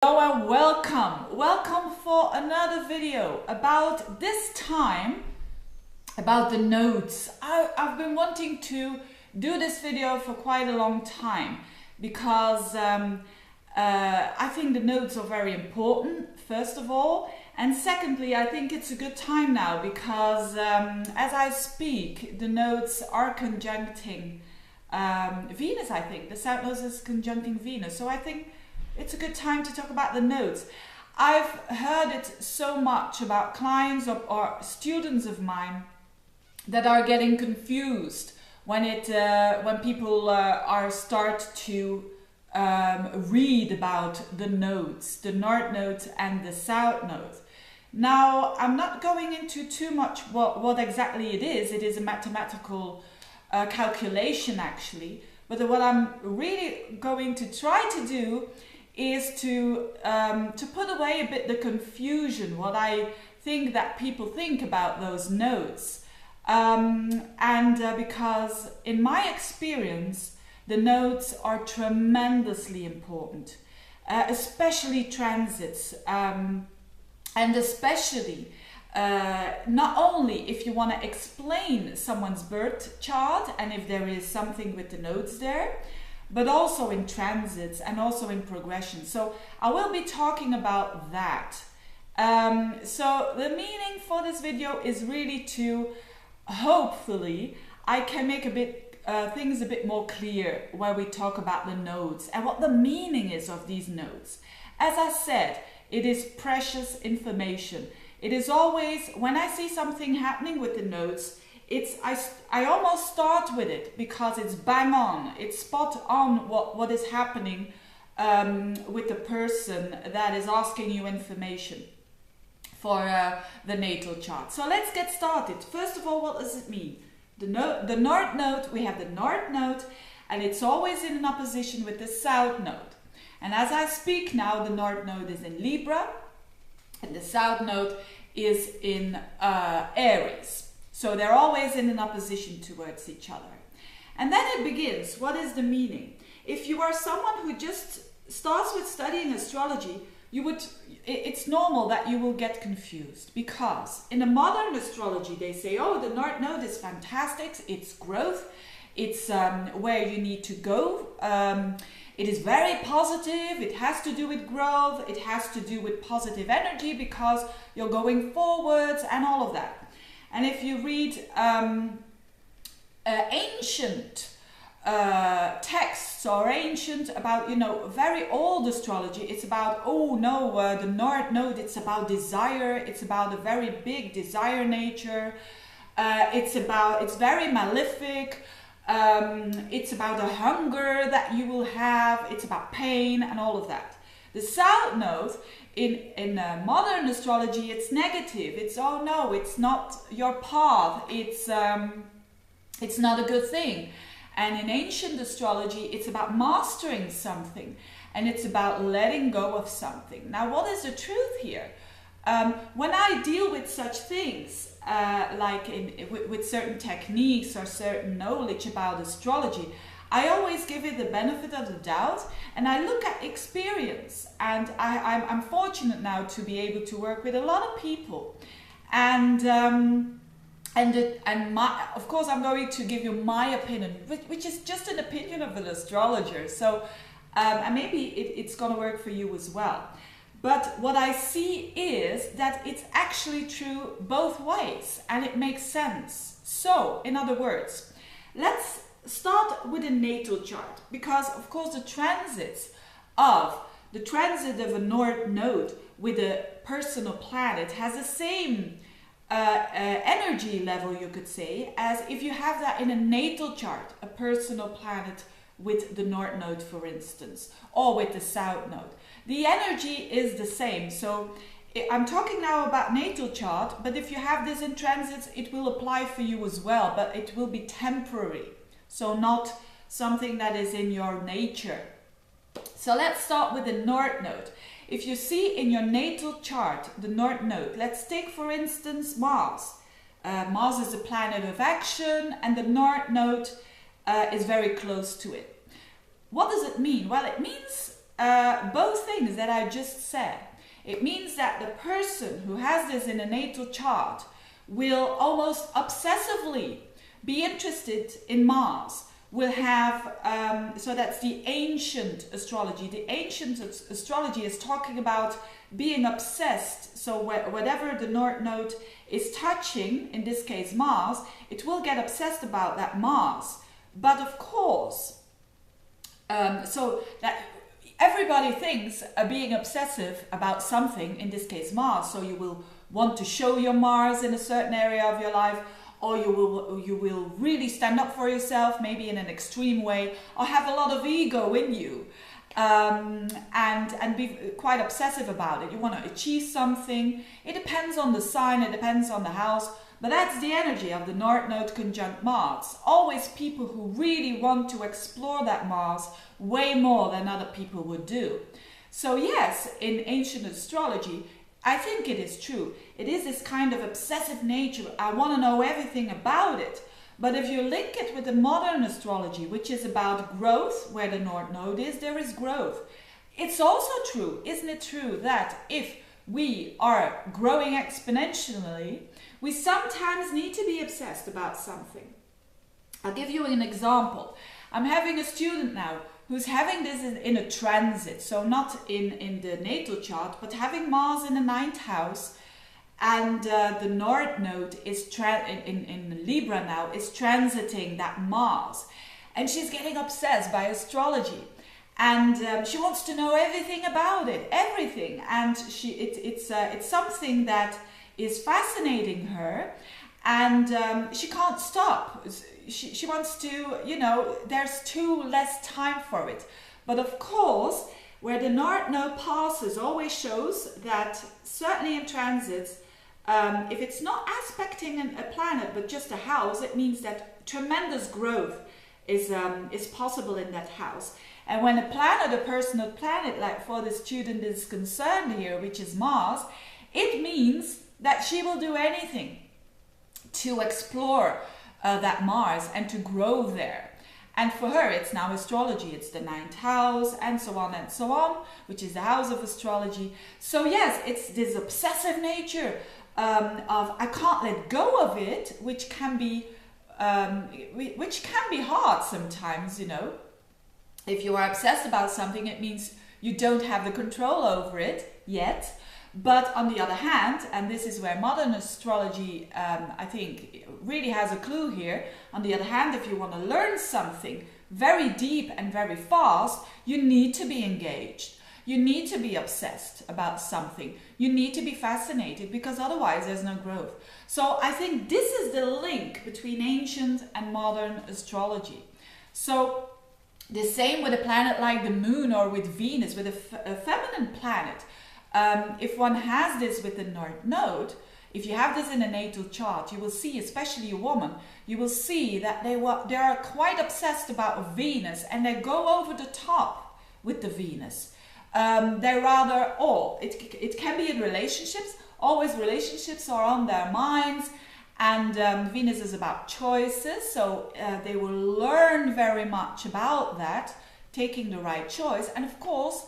Hello and welcome for another video about the nodes. I've been wanting to do this video for quite a long time because I think the nodes are very important, first of all, and secondly I think it's a good time now because as I speak the nodes are conjuncting Venus. I think the South Node is conjuncting Venus, so I think it's a good time to talk about the nodes. I've heard it so much about clients or students of mine that are getting confused when people start to read about the nodes, the North Node and the South Node. Now, I'm not going into too much what exactly it is. It is a mathematical calculation actually, but what I'm really going to try to do is to put away a bit the confusion, what I think that people think about those nodes. Because in my experience, the nodes are tremendously important, especially transits, and especially not only if you want to explain someone's birth chart and if there is something with the nodes there, but also in transits and also in progression. So I will be talking about that. So the meaning for this video is really to, hopefully, I can make things a bit more clear when we talk about the nodes and what the meaning is of these nodes. As I said, it is precious information. It is always, when I see something happening with the nodes, I almost start with it because it's bang on, it's spot on what is happening with the person that is asking you information for the natal chart. So let's get started. First of all, what does it mean? The North Node, we have the North Node, and it's always in an opposition with the South Node. And as I speak now, the North Node is in Libra, and the South Node is in Aries. So they're always in an opposition towards each other. And then it begins. What is the meaning? If you are someone who just starts with studying astrology, it's normal that you will get confused, because in the modern astrology they say, oh, the North Node is fantastic, it's growth, it's where you need to go, it is very positive, it has to do with growth, it has to do with positive energy because you're going forwards and all of that. And if you read ancient texts or ancient about, very old astrology, it's about, the North Node, it's about desire, it's about a very big desire nature, it's very malefic, it's about a hunger that you will have, it's about pain and all of that. The South Node, in modern astrology, it's negative. It's, oh no, it's not your path. It's not a good thing. And in ancient astrology, it's about mastering something, and it's about letting go of something. Now, what is the truth here? When I deal with such things, with certain techniques or certain knowledge about astrology, I always give it the benefit of the doubt, and I look at experience. And I'm fortunate now to be able to work with a lot of people, of course I'm going to give you my opinion, which is just an opinion of an astrologer. So and maybe it's going to work for you as well. But what I see is that it's actually true both ways, and it makes sense. So, in other words, let's start with a natal chart, because of course the transit of a North Node with a personal planet has the same energy level, you could say, as if you have that in a natal chart, a personal planet with the North Node, for instance, or with the South Node. The energy is the same. So I'm talking now about natal chart, but if you have this in transits, it will apply for you as well, but it will be temporary. So not something that is in your nature. So let's start with the North Node. If you see in your natal chart the North Node, let's take for instance Mars. Mars is a planet of action, and the North Node is very close to it. What does it mean? Well, it means both things that I just said. It means that the person who has this in a natal chart will almost obsessively be interested in Mars, will have, so that's the ancient astrology. The ancient astrology is talking about being obsessed. So whatever the North Node is touching, in this case Mars, it will get obsessed about that Mars. But of course, so that everybody thinks being obsessive about something, in this case Mars, so you will want to show your Mars in a certain area of your life, or you will really stand up for yourself, maybe in an extreme way, or have a lot of ego in you, and be quite obsessive about it. You want to achieve something. It depends on the sign, it depends on the house, but that's the energy of the North Node conjunct Mars. Always people who really want to explore that Mars way more than other people would do. So yes, in ancient astrology, I think it is true. It is this kind of obsessive nature. I want to know everything about it. But if you link it with the modern astrology, which is about growth, where the North Node is, there is growth. It's also true, isn't it true, that if we are growing exponentially, we sometimes need to be obsessed about something. I'll give you an example. I'm having a student now who's having this in a transit, so not in the natal chart, but having Mars in the 9th house, and the North Node is in Libra now, is transiting that Mars. And she's getting obsessed by astrology. And she wants to know everything about it, everything. And it's something that is fascinating her, and she can't stop. She wants to, there's too less time for it. But of course, where the North Node passes always shows that, certainly in transits, if it's not aspecting a planet but just a house, it means that tremendous growth is possible in that house. And when a planet, a personal planet, like for the student is concerned here, which is Mars, it means that she will do anything to explore that Mars and to grow there. And for her, it's now astrology. It's the 9th house and so on, which is the house of astrology. So yes, it's this obsessive nature of I can't let go of it, which can be hard sometimes, If you are obsessed about something, it means you don't have the control over it yet. But on the other hand, and this is where modern astrology, I think, really has a clue here. On the other hand, if you want to learn something very deep and very fast, you need to be engaged. You need to be obsessed about something. You need to be fascinated, because otherwise there's no growth. So I think this is the link between ancient and modern astrology. So the same with a planet like the moon or with Venus, with a feminine planet. If one has this with the North Node, if you have this in a natal chart, you will see, especially a woman, you will see that they are quite obsessed about Venus, and they go over the top with the Venus. They're rather, it can be in relationships. Always relationships are on their minds, and Venus is about choices, so they will learn very much about that, taking the right choice. And of course,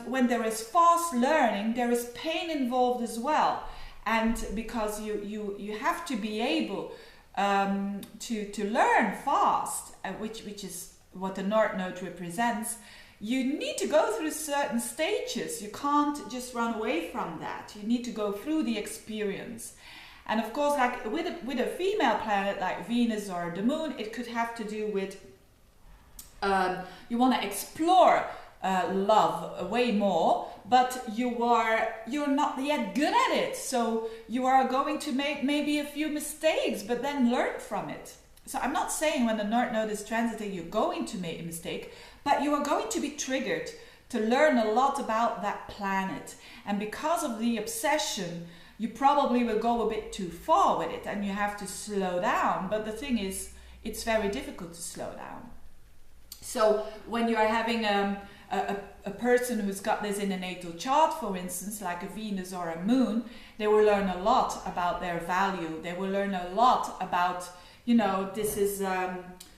when there is fast learning, there is pain involved as well. And because you have to be able to learn fast, which is what the North Node represents, you need to go through certain stages. You can't just run away from that. You need to go through the experience. And of course, like with a female planet like Venus or the moon, it could have to do with you want to explore love way more, but you're not yet good at it, so you are going to make maybe a few mistakes, but then learn from it. So I'm not saying when the North Node is transiting you're going to make a mistake, but you are going to be triggered to learn a lot about that planet, and because of the obsession you probably will go a bit too far with it, and you have to slow down. But the thing is, it's very difficult to slow down. So when you are having a person who's got this in a natal chart, for instance, like a Venus or a moon, they will learn a lot about their value. They will learn a lot about, this is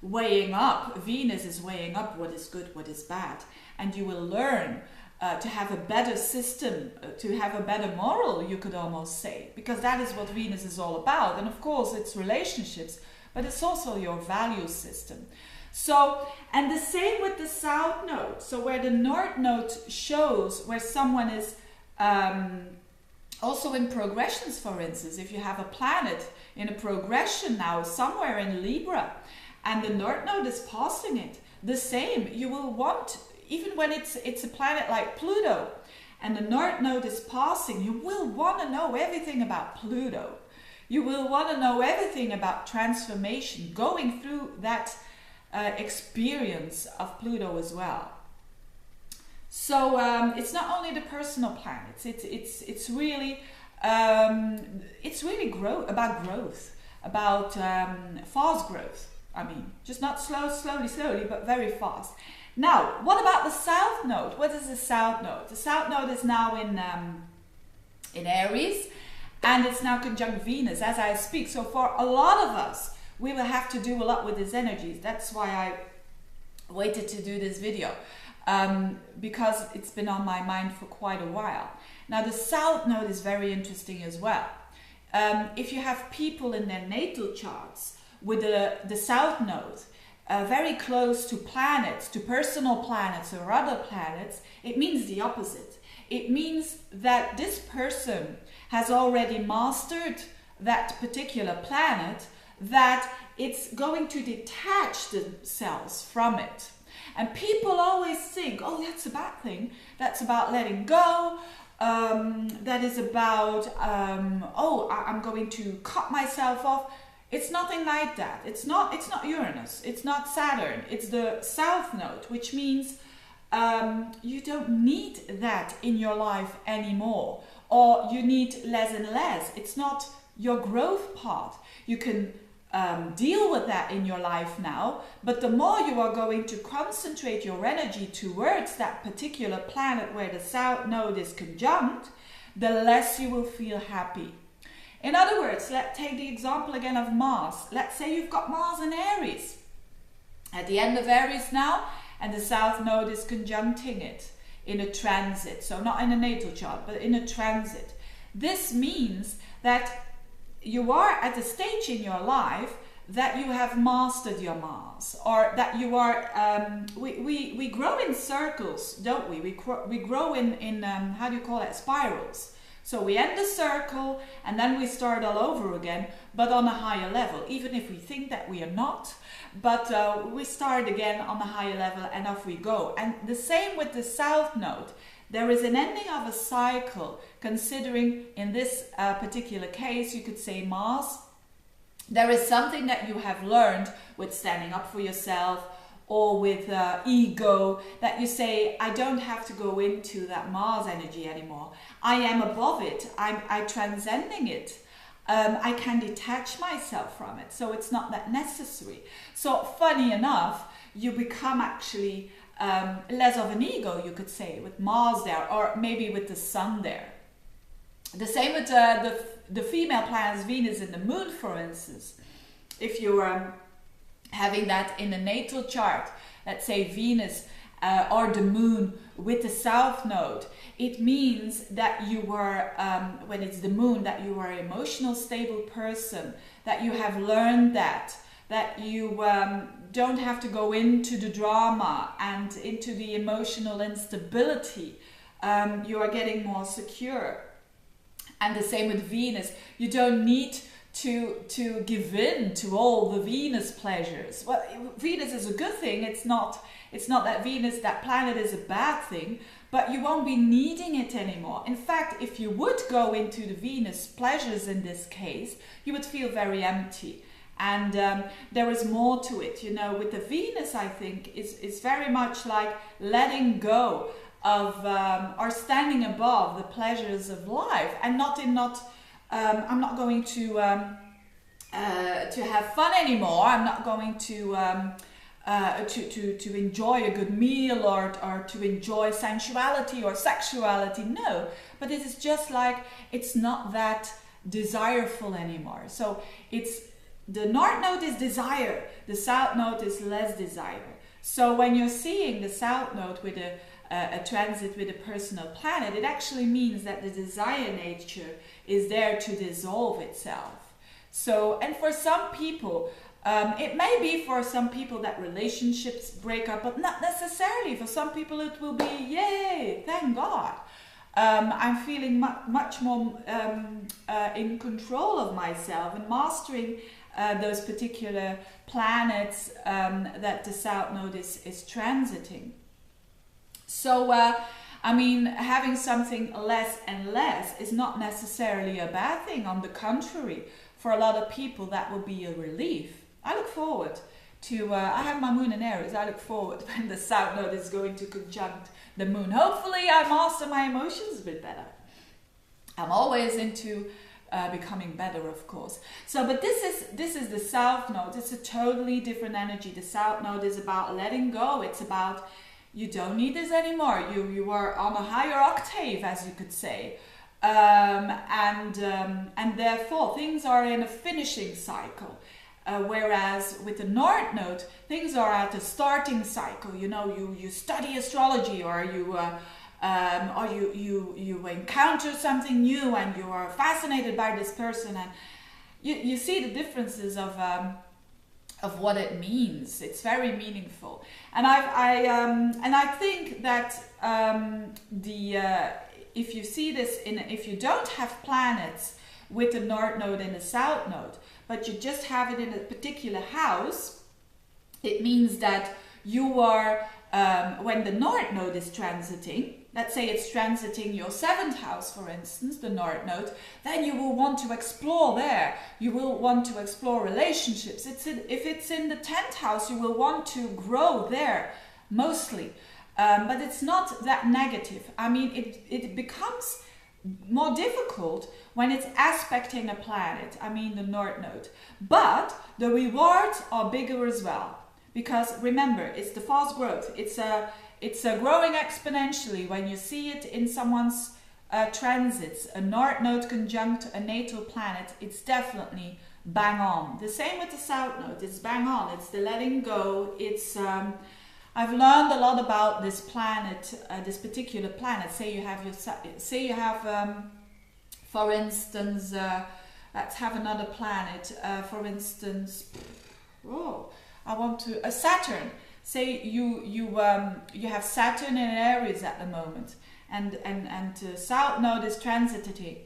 weighing up. Venus is weighing up what is good, what is bad. and you will learn to have a better system, to have a better moral, you could almost say, because that is what Venus is all about. And of course it's relationships, but it's also your value system. So, and the same with the South Node. So where the North Node shows where someone is also in progressions, for instance, if you have a planet in a progression now somewhere in Libra and the North Node is passing it, the same, you will want, even when it's a planet like Pluto and the North Node is passing, you will want to know everything about Pluto. You will want to know everything about transformation, going through that experience of Pluto as well. So it's not only the personal planets. It's really about growth, about fast growth. I mean, just not slowly, but very fast. Now, what about the South Node? What is the South Node? The South Node is now in Aries, and it's now conjunct Venus as I speak. So for a lot of us, we will have to do a lot with these energies. That's why I waited to do this video, because it's been on my mind for quite a while. Now the South Node is very interesting as well. If you have people in their natal charts with the South Node very close to planets, to personal planets or other planets, it means the opposite. It means that this person has already mastered that particular planet, that it's going to detach themselves from it. And people always think, oh, that's a bad thing. That's about letting go. That is about, oh, I'm going to cut myself off. It's nothing like that. It's not Uranus. It's not Saturn. It's the South Node, which means you don't need that in your life anymore, or you need less and less. It's not your growth path. You can deal with that in your life now, but the more you are going to concentrate your energy towards that particular planet where the South Node is conjunct, the less you will feel happy. In other words, let's take the example again of Mars. Let's say you've got Mars in Aries, at the end of Aries now, and the South Node is conjuncting it in a transit. So not in a natal chart, but in a transit. This means that you are at a stage in your life that you have mastered your Mars, or that you are, we grow in circles, don't we? We grow in how do you call it, spirals. So we end the circle and then we start all over again, but on a higher level, even if we think that we are not, but we start again on a higher level and off we go. And the same with the South Node. There is an ending of a cycle, considering in this particular case, you could say Mars. There is something that you have learned with standing up for yourself, or with ego, that you say, I don't have to go into that Mars energy anymore. I am above it. I'm transcending it. I can detach myself from it. So it's not that necessary. So funny enough, you become actually less of an ego, you could say, with Mars there, or maybe with the Sun there. The same with the female planets, Venus and the Moon, for instance. If you're having that in a natal chart, let's say Venus or the Moon with the South Node, it means that you are, when it's the Moon, that you are an emotional, stable person, that you have learned that you don't have to go into the drama and into the emotional instability. You are getting more secure. And the same with Venus. You don't need to give in to all the Venus pleasures. Well, Venus is a good thing. It's not that Venus, that planet, is a bad thing, but you won't be needing it anymore. In fact, if you would go into the Venus pleasures in this case, you would feel very empty. And there is more to it, you know. With the Venus, I think, is very much like letting go of or standing above the pleasures of life, and I'm not going to have fun anymore. I'm not going to enjoy a good meal or to enjoy sensuality or sexuality. No, but it is just like it's not that desireful anymore. So it's the North Node is desire, the South Node is less desire. So when you're seeing the South Node with a transit with a personal planet, it actually means that the desire nature is there to dissolve itself. So, and for some people, it may be for some people that relationships break up, but not necessarily. For some people it will be, yay, thank God. I'm feeling much more in control of myself and mastering those particular planets that the South Node is transiting. So, I mean, having something less and less is not necessarily a bad thing. On the contrary, for a lot of people, that will be a relief. I look forward to, I have my moon in Aries, I look forward when the South Node is going to conjunct the moon. Hopefully I master my emotions a bit better. I'm always into becoming better, of course. So, but this is the South Node. It's a totally different energy. The South Node is about letting go. It's about, you don't need this anymore. You are on a higher octave, as you could say. And therefore things are in a finishing cycle. Whereas with the North Node, things are at a starting cycle. You know, you study astrology, or you encounter something new, and you are fascinated by this person, and you see the differences of what it means. It's very meaningful, and I think that if you see this if you don't have planets with the North Node and the South Node, but you just have it in a particular house, it means that you are, when the North Node is transiting, let's say it's transiting your 7th house, for instance, the North Node, then you will want to explore there. You will want to explore relationships. If it's in the 10th house, you will want to grow there, mostly. But it's not that negative. I mean, it becomes more difficult when it's aspecting a planet, I mean the North Node. But the rewards are bigger as well. Because remember, it's the fast growth. It's growing exponentially when you see it in someone's transits. A North Node conjunct a natal planet, it's definitely bang on. The same with the South Node, it's bang on. It's the letting go. It's I've learned a lot about this planet, this particular planet. Say you have for instance, let's have another planet. For instance, Saturn. Say you have Saturn in Aries at the moment, and South Node is transiting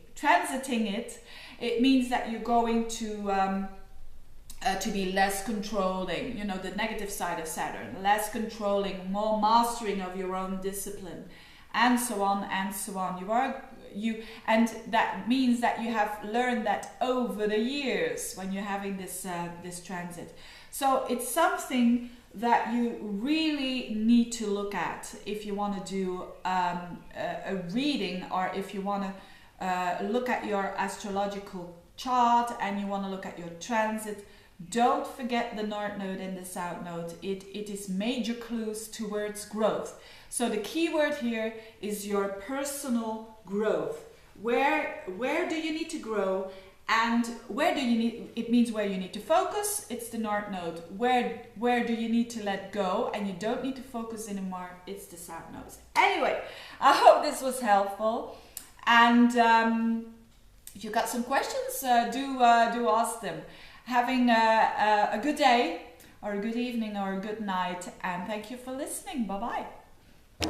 it. It means that you're going to be less controlling, you know, the negative side of Saturn, less controlling, more mastering of your own discipline, and so on and so on. And that means that you have learned that over the years when you're having this transit. So it's something that you really need to look at if you want to do a reading, or if you want to look at your astrological chart and you want to look at your transit. Don't forget the North Node and the South Node. It is major clues towards growth. So the key word here is your personal growth. Where do you need to grow, and it means where you need to focus, it's the North Node. Where do you need to let go and you don't need to focus anymore, it's the South Node. Anyway, I hope this was helpful, and if you got some questions, do ask them. Having a good day, or a good evening, or a good night, and thank you for listening. Bye bye.